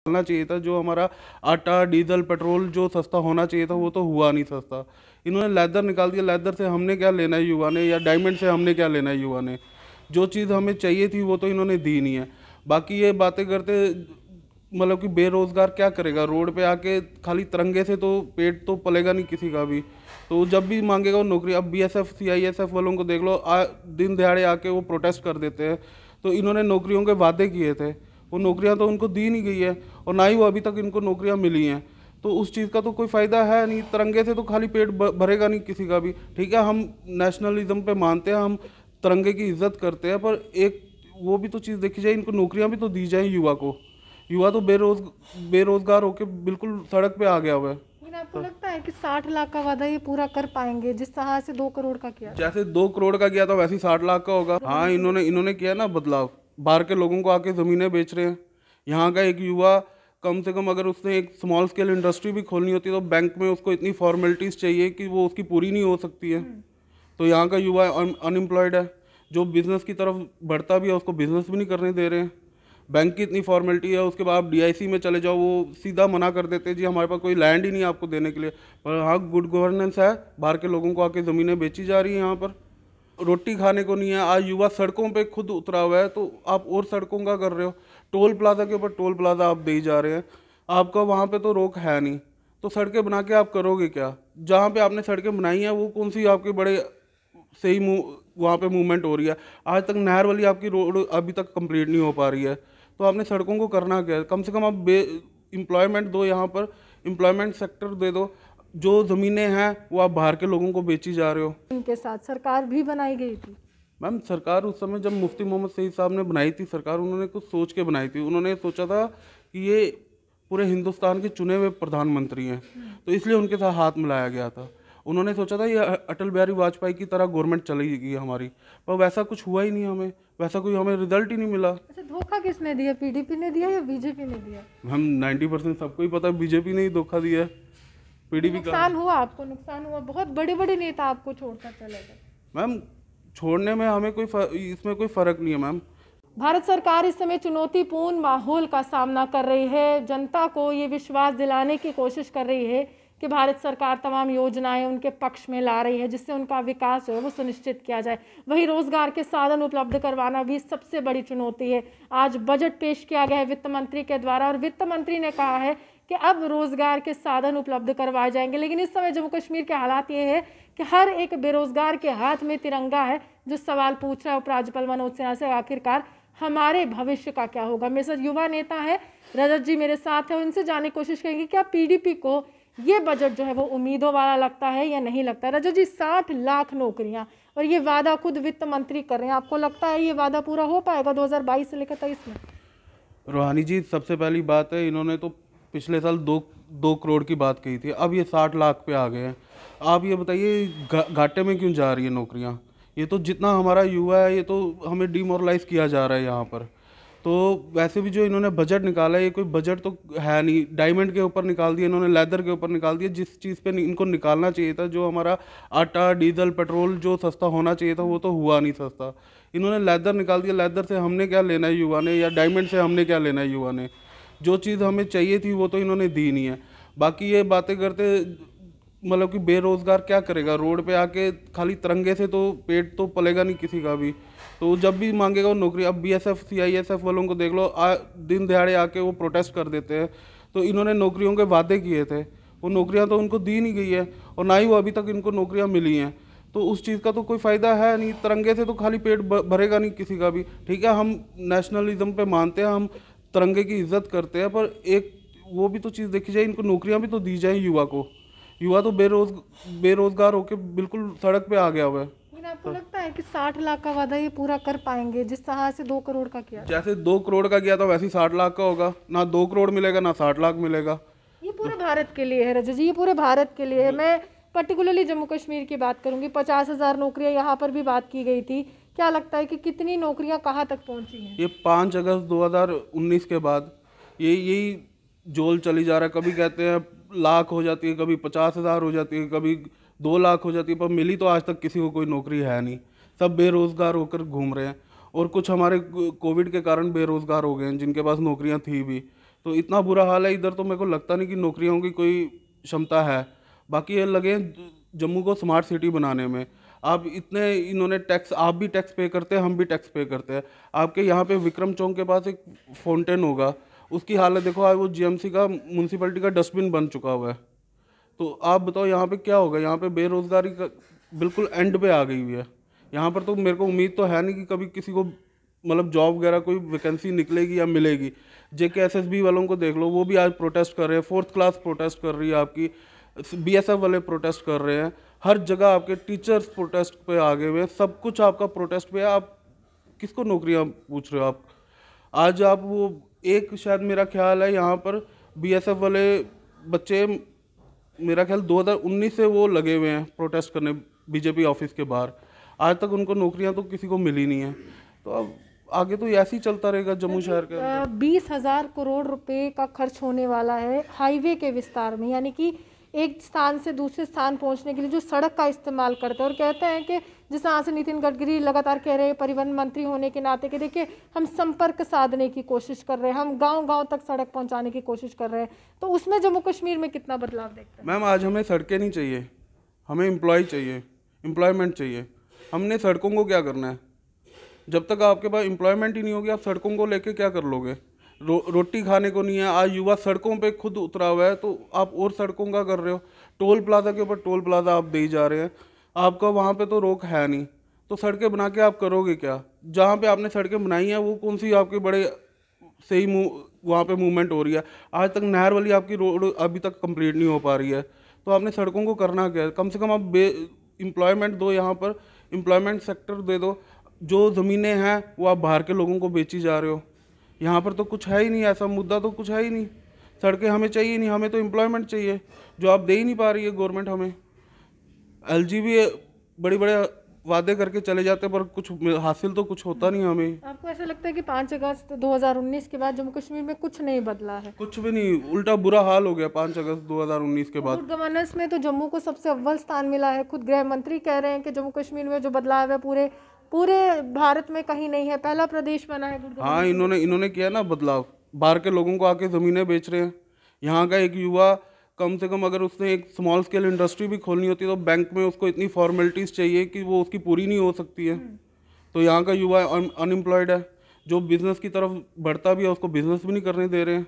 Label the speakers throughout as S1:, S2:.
S1: चलना चाहिए था। जो हमारा आटा, डीजल, पेट्रोल जो सस्ता होना चाहिए था वो तो हुआ नहीं सस्ता। इन्होंने लेदर निकाल दिया। लेदर से हमने क्या लेना है युवा ने, या डायमंड से हमने क्या लेना है युवा ने। जो चीज़ हमें चाहिए थी वो तो इन्होंने दी नहीं है। बाकी ये बातें करते, मतलब कि बेरोजगार क्या करेगा रोड पे आके, खाली तिरंगे से तो पेट तो पलेगा नहीं किसी का भी। तो जब भी मांगेगा वो नौकरी। अब बीएसएफ सीआईएसएफ वालों को देख लो, दिन दिहाड़े आके वो प्रोटेस्ट कर देते हैं। तो इन्होंने नौकरियों के वादे किए थे, वो नौकरियां तो उनको दी नहीं गई है, और ना ही वो अभी तक इनको नौकरियां मिली हैं। तो उस चीज़ का तो कोई फ़ायदा है नहीं। तिरंगे से तो खाली पेट भरेगा नहीं किसी का भी। ठीक है, हम नेशनलिज्म पे मानते हैं, हम तिरंगे की इज्जत करते हैं, पर एक वो भी तो चीज़ देखी जाए, इनको नौकरियां भी तो दी जाए युवा को। युवा तो बेरोजगार होके बिल्कुल सड़क पे आ गया हुआ है।
S2: लेकिन आपको लगता है कि 60 लाख का वादा ये पूरा कर पाएंगे जिस तरह से 2 करोड़ का किया?
S1: जैसे 2 करोड़ का किया था वैसे ही 60 लाख का होगा। हाँ, इन्होंने किया ना बदलाव। बाहर के लोगों को आके ज़मीनें बेच रहे हैं। यहाँ का एक युवा कम से कम अगर उसने एक स्मॉल स्केल इंडस्ट्री भी खोलनी होती है तो बैंक में उसको इतनी फॉर्मेलिटीज़ चाहिए कि वो उसकी पूरी नहीं हो सकती है। तो यहाँ का युवा अनएम्प्लॉयड है। जो बिज़नेस की तरफ बढ़ता भी है उसको बिज़नेस भी नहीं करने दे रहे हैं। बैंक की इतनी फॉर्मेलिटी है, उसके बाद आप डीआईसी में चले जाओ, वो सीधा मना कर देते हैं, जी हमारे पास कोई लैंड ही नहीं है आपको देने के लिए। पर हाँ, गुड गवर्नेंस है, बाहर के लोगों को आके ज़मीनें बेची जा रही हैं यहाँ पर। रोटी खाने को नहीं है। आज युवा सड़कों पे खुद उतरा हुआ है, तो आप और सड़कों का कर रहे हो। टोल प्लाजा के ऊपर टोल प्लाजा आप दे ही जा रहे हैं। आपका वहाँ पे तो रोक है नहीं, तो सड़कें बना के आप करोगे क्या? जहाँ पे आपने सड़कें बनाई हैं वो कौन सी आपके बड़े सही वहाँ पे मूवमेंट हो रही है? आज तक नहर वाली आपकी रोड अभी तक कंप्लीट नहीं हो पा रही है। तो आपने सड़कों को करना क्या है? कम से कम आप एम्प्लॉयमेंट दो, यहाँ पर एम्प्लॉयमेंट सेक्टर दे दो। जो ज़मीनें हैं वो आप बाहर के लोगों को बेची जा रहे हो।
S2: इनके साथ सरकार भी बनाई गई थी।
S1: मैम, सरकार उस समय जब मुफ्ती मोहम्मद सईद साहब ने बनाई थी सरकार, उन्होंने कुछ सोच के बनाई थी। उन्होंने सोचा था कि ये पूरे हिंदुस्तान के चुने हुए प्रधानमंत्री हैं, तो इसलिए उनके साथ हाथ मिलाया गया था। उन्होंने सोचा था ये अटल बिहारी वाजपेयी की तरह गवर्नमेंट चलेगी हमारी, पर वैसा कुछ हुआ ही नहीं। हमें वैसा कोई हमें रिजल्ट ही नहीं मिला।
S2: अच्छा, धोखा किसने दिया? पीडीपी ने दिया या बीजेपी ने दिया?
S1: हम 90% सबको ही पता है बीजेपी ने ही धोखा दिया है। पीडीपी का
S2: नुकसान हुआ, आपको नुकसान हुआ, बहुत बड़े बड़े नेता आपको छोड़कर चले गए।
S1: मैम, छोड़ने में हमें इसमें कोई फ़र्क नहीं है मैम।
S2: भारत सरकार इस समय चुनौतीपूर्ण माहौल का सामना कर रही है। जनता को ये विश्वास दिलाने की कोशिश कर रही है कि भारत सरकार तमाम योजनाएं उनके पक्ष में ला रही है जिससे उनका विकास जो है वो सुनिश्चित किया जाए। वहीं रोजगार के साधन उपलब्ध करवाना भी सबसे बड़ी चुनौती है। आज बजट पेश किया गया है वित्त मंत्री के द्वारा, और वित्त मंत्री ने कहा है कि अब रोजगार के साधन उपलब्ध करवाए जाएंगे। लेकिन इस समय जम्मू कश्मीर के हालात ये है कि हर एक बेरोजगार के हाथ में तिरंगा है। जो सवाल पूछ रहा है उपराज्यपाल मनोज सिन्हा से, आखिरकार हमारे भविष्य का क्या होगा? मेरे साथ युवा नेता है रजत जी, मेरे साथ है, उनसे जानने की कोशिश करेंगे क्या पीडीपी को ये बजट जो है वो उम्मीदों वाला लगता है या नहीं लगता है। रजत जी, 60 लाख नौकरियां और ये वादा खुद वित्त मंत्री कर रहे हैं, आपको लगता है ये वादा पूरा हो पाएगा 2022 से लेकर 23 में?
S1: रूहानी जी, सबसे पहली बात है, इन्होंने तो पिछले साल दो करोड़ की बात कही थी, अब ये 60 लाख पे आ गए हैं। आप ये बताइए घाटे में क्यों जा रही है नौकरियां? ये तो जितना हमारा युवा है ये तो हमें डिमोरलाइज किया जा रहा है यहाँ पर। तो वैसे भी जो इन्होंने बजट निकाला है, ये कोई बजट तो है नहीं। डायमंड के ऊपर निकाल दिया इन्होंने, लेदर के ऊपर निकाल दिया। जिस चीज़ पे इनको निकालना चाहिए था, जो हमारा आटा, डीजल, पेट्रोल जो सस्ता होना चाहिए था वो तो हुआ नहीं सस्ता। इन्होंने लेदर निकाल दिया। लेदर से हमने क्या लेना है युवा ने, या डायमंड से हमने क्या लेना है युवा ने। जो चीज़ हमें चाहिए थी वो तो इन्होंने दी नहीं है। बाकी ये बातें करते, मतलब कि बेरोजगार क्या करेगा रोड पे आके, खाली तिरंगे से तो पेट तो पलेगा नहीं किसी का भी। तो जब भी मांगेगा वो नौकरी। अब बीएसएफ सीआईएसएफ वालों को देख लो, दिन दिहाड़े आके वो प्रोटेस्ट कर देते हैं। तो इन्होंने नौकरियों के वादे किए थे, वो नौकरियां तो उनको दी नहीं गई है, और ना ही वो अभी तक इनको नौकरियां मिली हैं। तो उस चीज़ का तो कोई फ़ायदा है नहीं। तिरंगे से तो खाली पेट भरेगा नहीं किसी का भी। ठीक है, हम नेशनलिज्म पे मानते हैं, हम तिरंगे की इज्जत करते हैं, पर एक वो भी तो चीज़ देखी जाए, इनको नौकरियां भी तो दी जाए युवा को। युवा तो बेरोजगार होके बिल्कुल सड़क पे आ गया हुआ है।
S2: लेकिन आपको लगता है कि 60 लाख का वादा ये पूरा कर पाएंगे जिस तरह से 2 करोड़ का किया?
S1: जैसे 2 करोड़ का किया था वैसे ही 60 लाख का होगा। ना 2 करोड़ मिलेगा ना 60 लाख मिलेगा।
S2: ये पूरे भारत के लिए है रजत जी, ये पूरे भारत के लिए है। मैं पर्टिकुलरली जम्मू कश्मीर की बात करूंगी। 50,000 नौकरियां यहाँ पर भी बात की गई थी। क्या लगता है कि कितनी नौकरियां कहाँ तक पहुंची हैं?
S1: ये 5 अगस्त 2019 के बाद यही जोल चली जा रहा है। कभी कहते हैं लाख हो जाती है, कभी 50,000 हो जाती है, कभी 2 लाख हो जाती है, पर मिली तो आज तक किसी को कोई नौकरी है नहीं। सब बेरोजगार होकर घूम रहे हैं, और कुछ हमारे कोविड के कारण बेरोजगार हो गए हैं जिनके पास नौकरियां थी भी। तो इतना बुरा हाल है इधर, तो मेरे को लगता नहीं कि नौकरियों की कोई क्षमता है। बाकी ये लगे जम्मू को स्मार्ट सिटी बनाने में। आप इतने इन्होंने टैक्स, आप भी टैक्स पे करते हैं, हम भी टैक्स पे करते हैं। आपके यहाँ पे विक्रम चौक के पास एक फाउंटेन होगा, उसकी हालत देखो, आज वो जीएमसी का, म्यूनसिपैलिटी का डस्टबिन बन चुका हुआ है। तो आप बताओ यहाँ पे क्या होगा? यहाँ पे बेरोजगारी का बिल्कुल एंड पे आ गई हुई है। यहाँ पर तो मेरे को उम्मीद तो है नहीं कि कभी किसी को मतलब जॉब वगैरह कोई वैकेंसी निकलेगी या मिलेगी। JKSSB वालों को देख लो, वो भी आज प्रोटेस्ट कर रहे हैं, 4th क्लास प्रोटेस्ट कर रही है आपकी, BSF वाले प्रोटेस्ट कर रहे हैं, हर जगह आपके टीचर्स प्रोटेस्ट पे आ गए हुए हैं, सब कुछ आपका प्रोटेस्ट पे है। आप किसको नौकरियां पूछ रहे हो? आप आज आप वो एक, शायद मेरा ख्याल है यहाँ पर BSF वाले बच्चे, मेरा ख्याल 2019 से वो लगे हुए हैं प्रोटेस्ट करने बीजेपी ऑफिस के बाहर। आज तक उनको नौकरियां तो किसी को मिली नहीं है। तो अब आगे तो ऐसे ही चलता रहेगा जम्मू शहर के अंदर।
S2: 20,000 करोड़ रुपए का खर्च होने वाला है हाईवे के विस्तार में, यानी कि एक स्थान से दूसरे स्थान पहुंचने के लिए जो सड़क का इस्तेमाल करते हैं। और कहते हैं कि जिस तरह से नितिन गडकरी लगातार कह रहे हैं परिवहन मंत्री होने के नाते कि देखिए हम संपर्क साधने की कोशिश कर रहे हैं, हम गांव-गांव तक सड़क पहुंचाने की कोशिश कर रहे हैं, तो उसमें जम्मू कश्मीर में कितना बदलाव देखते हैं?
S1: मैम आज हमें सड़कें नहीं चाहिए, हमें एम्प्लॉय चाहिए, एम्प्लॉयमेंट चाहिए। हमने सड़कों को क्या करना है? जब तक आपके पास एम्प्लॉयमेंट ही नहीं होगी, आप सड़कों को लेके क्या कर लोगे? रोटी खाने को नहीं है। आज युवा सड़कों पे खुद उतरा हुआ है, तो आप और सड़कों का कर रहे हो। टोल प्लाजा के ऊपर टोल प्लाजा आप दे ही जा रहे हैं, आपका वहाँ पे तो रोक है नहीं, तो सड़कें बना के आप करोगे क्या? जहाँ पे आपने सड़कें बनाई हैं वो कौन सी आपके बड़े सही वहाँ पे मूवमेंट हो रही है? आज तक नहर वाली आपकी रोड अभी तक कंप्लीट नहीं हो पा रही है, तो आपने सड़कों को करना क्या है? कम से कम आप एम्प्लॉयमेंट दो, यहाँ पर एम्प्लॉयमेंट सेक्टर दे दो। जो ज़मीनें हैं वो आप बाहर के लोगों को बेची जा रहे हो। यहाँ पर तो कुछ है ही नहीं, ऐसा मुद्दा तो कुछ है ही नहीं। सड़कें हमें चाहिए नहीं, हमें तो एम्प्लॉयमेंट चाहिए, जो आप दे ही नहीं पा रही है गवर्नमेंट हमें। LG भी बड़े बड़े वादे करके चले जाते हैं, पर कुछ हासिल तो कुछ होता नहीं हमें।
S2: आपको ऐसा लगता है कि 5 अगस्त 2019 के बाद जम्मू कश्मीर में कुछ नहीं बदला है?
S1: कुछ भी नहीं, उल्टा बुरा हाल हो गया 5 अगस्त 2019 के बाद।
S2: गुड गवर्नेंस में तो जम्मू को सबसे अव्वल स्थान मिला है। खुद गृह मंत्री कह रहे हैं कि जम्मू कश्मीर में जो बदलाव है पूरे पूरे भारत में कहीं नहीं है, पहला प्रदेश बना है गुड
S1: हाँ, इन्होंने किया ना बदलाव। बाहर के लोगों को आके ज़मीनें बेच रहे हैं। यहाँ का एक युवा कम से कम अगर उसने एक स्मॉल स्केल इंडस्ट्री भी खोलनी होती है तो बैंक में उसको इतनी फॉर्मेलिटीज़ चाहिए कि वो उसकी पूरी नहीं हो सकती है। तो यहाँ का युवा अनएम्प्लॉयड है। जो बिज़नेस की तरफ बढ़ता भी है उसको बिज़नेस भी नहीं करने दे रहे हैं।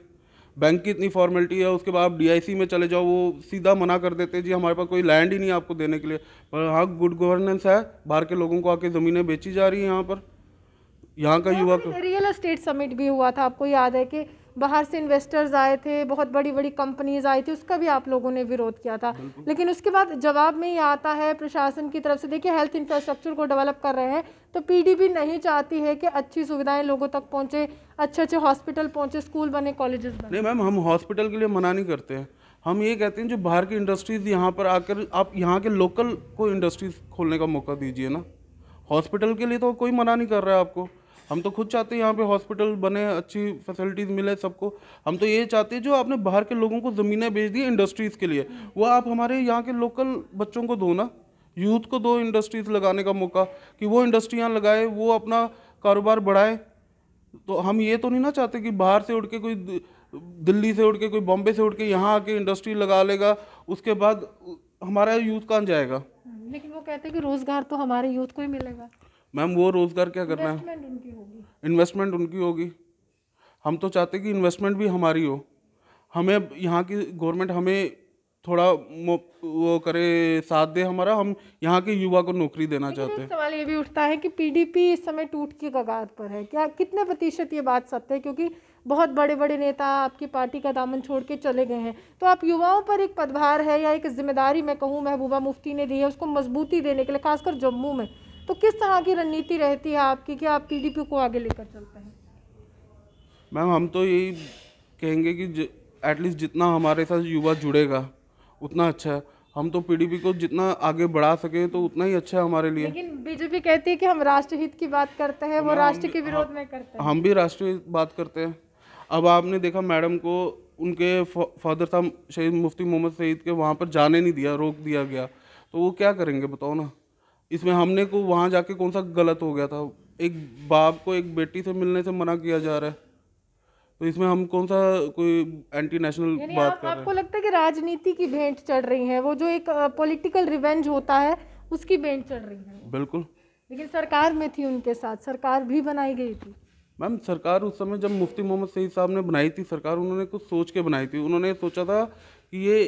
S1: बैंक की इतनी फॉर्मेलिटी है, उसके बाद आप DIC में चले जाओ, वो सीधा मना कर देते हैं, जी हमारे पास कोई लैंड ही नहीं है आपको देने के लिए। पर हाँ, गुड गवर्नेंस है, बाहर के लोगों को आके ज़मीनें बेची जा रही हैं यहाँ पर। यहाँ का युवा को
S2: रियल एस्टेट समिट भी हुआ था, आपको याद है कि बाहर से इन्वेस्टर्स आए थे, बहुत बड़ी बड़ी कंपनीज आई थी, उसका भी आप लोगों ने विरोध किया था। लेकिन उसके बाद जवाब में ये आता है प्रशासन की तरफ से, देखिए हेल्थ इंफ्रास्ट्रक्चर को डेवलप कर रहे हैं, तो PDP नहीं चाहती है कि अच्छी सुविधाएं लोगों तक पहुंचे, अच्छे अच्छे हॉस्पिटल पहुंचे, स्कूल बने, कॉलेजेस बने।
S1: नहीं मैम, हम हॉस्पिटल के लिए मना नहीं करते हैं। हम ये कहते हैं जो बाहर की इंडस्ट्रीज़ यहाँ पर आकर, आप यहाँ के लोकल को इंडस्ट्रीज खोलने का मौका दीजिए ना। हॉस्पिटल के लिए तो कोई मना नहीं कर रहा है आपको। हम तो खुद चाहते हैं यहाँ पे हॉस्पिटल बने, अच्छी फैसिलिटीज़ मिले सबको। हम तो ये चाहते हैं जो आपने बाहर के लोगों को ज़मीनें बेच दी इंडस्ट्रीज़ के लिए, वो आप हमारे यहाँ के लोकल बच्चों को दो ना, यूथ को दो इंडस्ट्रीज़ लगाने का मौका, कि वो इंडस्ट्रियाँ लगाए, वो अपना कारोबार बढ़ाए। तो हम ये तो नहीं ना चाहते कि बाहर से उठ के कोई दिल्ली से उठ के, कोई बॉम्बे से उठ के यहाँ आके इंडस्ट्री लगा लेगा, उसके बाद हमारा यूथ कहाँ जाएगा?
S2: लेकिन वो कहते हैं कि रोजगार तो हमारे यूथ को ही मिलेगा।
S1: मैम वो रोजगार क्या करना है?
S2: इन्वेस्टमेंट उनकी होगी।
S1: इन्वेस्टमेंट उनकी होगी। हम तो चाहते कि इन्वेस्टमेंट भी हमारी हो। हमें यहाँ की गवर्नमेंट हमें थोड़ा वो करे, साथ दे हमारा। हम यहाँ के युवा को नौकरी देना चाहते हैं।
S2: सवाल ये भी उठता है कि PDP इस समय टूट की कगार पर है, क्या कितने प्रतिशत ये बात सत्य है? क्योंकि बहुत बड़े बड़े नेता आपकी पार्टी का दामन छोड़ के चले गए हैं, तो आप युवाओं पर एक पदभार है या एक जिम्मेदारी मैं कहूँ महबूबा मुफ्ती ने दी है उसको मजबूती देने के लिए, खासकर जम्मू में, तो किस तरह की रणनीति रहती है आपकी कि आप PDP को आगे लेकर चलते हैं?
S1: मैम हम तो यही कहेंगे कि एटलीस्ट जितना हमारे साथ युवा जुड़ेगा उतना अच्छा है। हम तो PDP को जितना आगे बढ़ा सके तो उतना ही अच्छा है हमारे लिए।
S2: लेकिन BJP कहती है कि हम राष्ट्रहित की बात करते हैं, वो राष्ट्र के विरोध में करते हैं।
S1: हम भी राष्ट्रीय बात करते हैं। अब आपने देखा मैडम को उनके फादर साहब शहीद मुफ्ती मोहम्मद सईद के वहाँ पर जाने नहीं दिया, रोक दिया गया, तो वो क्या करेंगे बताओ ना? इसमें हमने को वहाँ जाके कौन सा गलत हो गया था? एक बाप को एक बेटी से मिलने से मना किया जा रहा है, तो इसमें हम कौन सा कोई एंटी नेशनल
S2: यानी
S1: बात कर रहे
S2: आपको लगता है कि राजनीति की भेंट चढ़ रही है, वो जो एक पॉलिटिकल रिवेंज होता है उसकी भेंट चढ़ रही है?
S1: हैं? बिल्कुल
S2: लेकिन सरकार में थी उनके साथ, सरकार भी बनाई गई थी।
S1: मैम, सरकार उस समय जब मुफ्ती मोहम्मद सईद साहब ने बनाई थी सरकार, उन्होंने कुछ सोच के बनाई थी। उन्होंने सोचा था कि ये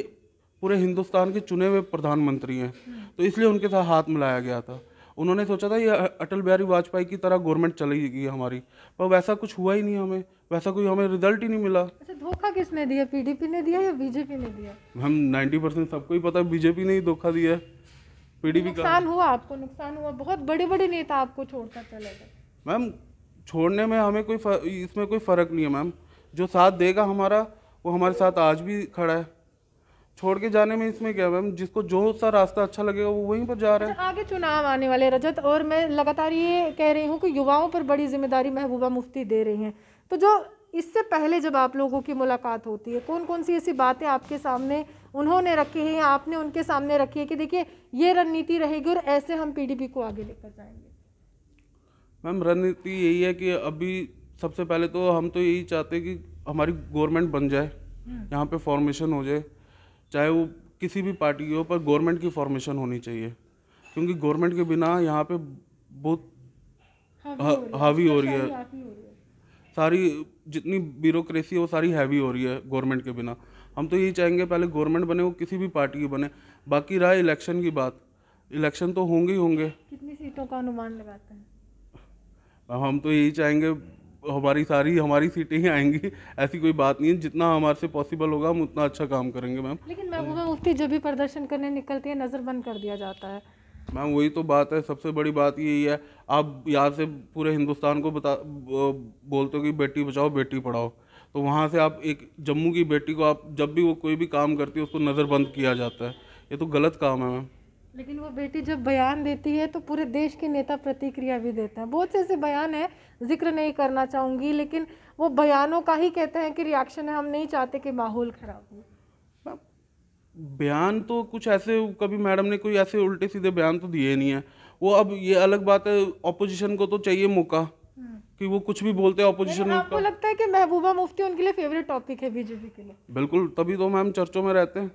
S1: पूरे हिंदुस्तान के चुने हुए प्रधानमंत्री हैं, तो इसलिए उनके साथ हाथ मिलाया गया था। उन्होंने सोचा था ये अटल बिहारी वाजपेयी की तरह गवर्नमेंट चलेगी हमारी, पर वैसा कुछ हुआ ही नहीं, हमें वैसा कोई हमें रिजल्ट ही नहीं मिला।
S2: अच्छा, धोखा किसने दिया? पीडीपी ने दिया या बीजेपी ने दिया?
S1: हम 90% सबको ही पता है बीजेपी ने ही धोखा दिया है, पीडीपी का।
S2: नुकसान हुआ आपको? नुकसान हुआ, बहुत बड़े बड़े नेता आपको छोड़कर चले गए।
S1: मैम, छोड़ने में हमें इसमें कोई फ़र्क नहीं है मैम। जो साथ देगा हमारा, वो हमारे साथ आज भी खड़ा है। छोड़ के जाने में इसमें क्या मैम, जिसको जो सा रास्ता अच्छा लगेगा वो वहीं पर जा रहा है।
S2: अच्छा, आगे चुनाव आने वाले रजत, और मैं लगातार ये कह रही हूँ कि युवाओं पर बड़ी जिम्मेदारी महबूबा मुफ्ती दे रही हैं, तो जो इससे पहले जब आप लोगों की मुलाकात होती है, कौन कौन सी ऐसी बातें आपके सामने उन्होंने रखी है या आपने उनके सामने रखी है कि देखिए ये रणनीति रहेगी और ऐसे हम पीडीपी को आगे लेकर जाएंगे?
S1: मैम, रणनीति यही है कि अभी सबसे पहले तो हम तो यही चाहते हैं कि हमारी गवर्नमेंट बन जाए, यहाँ पे फॉर्मेशन हो जाए, चाहे वो किसी भी पार्टी की हो, पर गवर्नमेंट की फॉर्मेशन होनी चाहिए। क्योंकि गवर्नमेंट के बिना यहाँ पे बहुत हावी हो रही है, सारी जितनी ब्यूरोक्रेसी है वो सारी हैवी हो रही है गवर्नमेंट के बिना। हम तो यही चाहेंगे पहले गवर्नमेंट बने, वो किसी भी पार्टी की बने। बाकी रहा इलेक्शन की बात, इलेक्शन तो होंगे ही होंगे।
S2: कितनी सीटों का अनुमान लगाते हैं?
S1: हम तो यही चाहेंगे हमारी सीटें ही आएंगी, ऐसी कोई बात नहीं है। जितना हमारे से पॉसिबल होगा हम उतना अच्छा काम करेंगे मैम।
S2: लेकिन महबूबा मुफ्ती जब भी प्रदर्शन करने निकलती है नज़र बंद कर दिया जाता है।
S1: मैम, वही तो बात है, सबसे बड़ी बात यही है। आप यहाँ से पूरे हिंदुस्तान को बोलते हो कि बेटी बचाओ बेटी पढ़ाओ, तो वहाँ से आप एक जम्मू की बेटी को आप जब भी वो कोई भी काम करती है उसको नज़रबंद किया जाता है। ये तो गलत काम है मैम।
S2: लेकिन वो बेटी जब बयान देती है तो पूरे देश के नेता प्रतिक्रिया भी देते हैं। बहुत से ऐसे बयान है, जिक्र नहीं करना चाहूँगी, लेकिन वो बयानों का ही कहते हैं कि रिएक्शन है, हम नहीं चाहते कि माहौल खराब हो।
S1: बयान तो कुछ ऐसे कभी मैडम ने कोई ऐसे उल्टे सीधे बयान तो दिए नहीं है। वो अब ये अलग बात है, ऑपोजिशन को तो चाहिए मौका कि वो कुछ भी बोलते हैं ऑपोजिशन।
S2: आपको लगता है कि महबूबा मुफ्ती उनके लिए फेवरेट टॉपिक है बीजेपी के लिए?
S1: बिल्कुल, तभी तो मैम चर्चों में रहते हैं,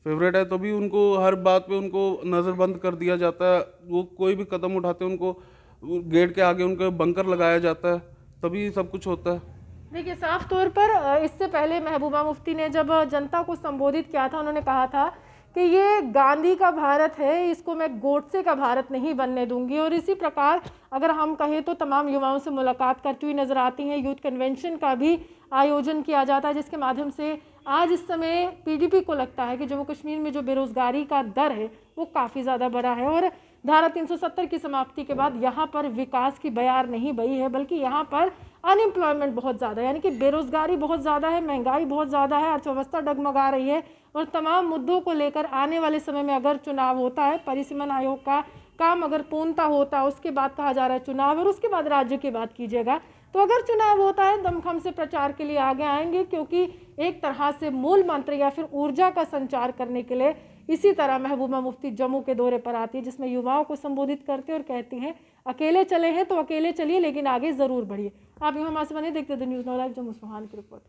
S1: फेवरेट है, तभी उनको हर बात पे उनको नज़रबंद कर दिया जाता है। वो कोई भी कदम उठाते हैं उनको गेट के आगे उनके बंकर लगाया जाता है, तभी सब कुछ होता है।
S2: देखिए, साफ तौर पर इससे पहले महबूबा मुफ्ती ने जब जनता को संबोधित किया था, उन्होंने कहा था कि ये गांधी का भारत है, इसको मैं गोडसे का भारत नहीं बनने दूंगी। और इसी प्रकार अगर हम कहें तो तमाम युवाओं से मुलाकात करती हुई नजर आती हैं। यूथ कन्वेंशन का भी आयोजन किया जाता है, जिसके माध्यम से आज इस समय पीडीपी को लगता है कि जम्मू कश्मीर में जो बेरोजगारी का दर है वो काफ़ी ज़्यादा बड़ा है। और धारा 370 की समाप्ति के बाद यहाँ पर विकास की बयार नहीं बही है, बल्कि यहाँ पर अनएम्प्लॉयमेंट बहुत ज़्यादा है, यानी कि बेरोजगारी बहुत ज़्यादा है, महंगाई बहुत ज़्यादा है, अर्थव्यवस्था डगमगा रही है। और तमाम मुद्दों को लेकर आने वाले समय में अगर चुनाव होता है, परिसीमन आयोग का काम अगर पूर्णता होता है, उसके बाद कहा जा रहा है चुनाव, और उसके बाद राज्य की बात कीजिएगा, तो अगर चुनाव होता है दमखम से प्रचार के लिए आगे आएंगे, क्योंकि एक तरह से मूल मंत्र या फिर ऊर्जा का संचार करने के लिए इसी तरह महबूबा मुफ्ती जम्मू के दौरे पर आती है, जिसमें युवाओं को संबोधित करते हैं और कहती हैं अकेले चले हैं तो अकेले चलिए, लेकिन आगे जरूर बढ़िए। आप यूँ हमारे से बने देखते थे न्यूज़ 9 लाइव, जम्मू सुहान की रिपोर्ट।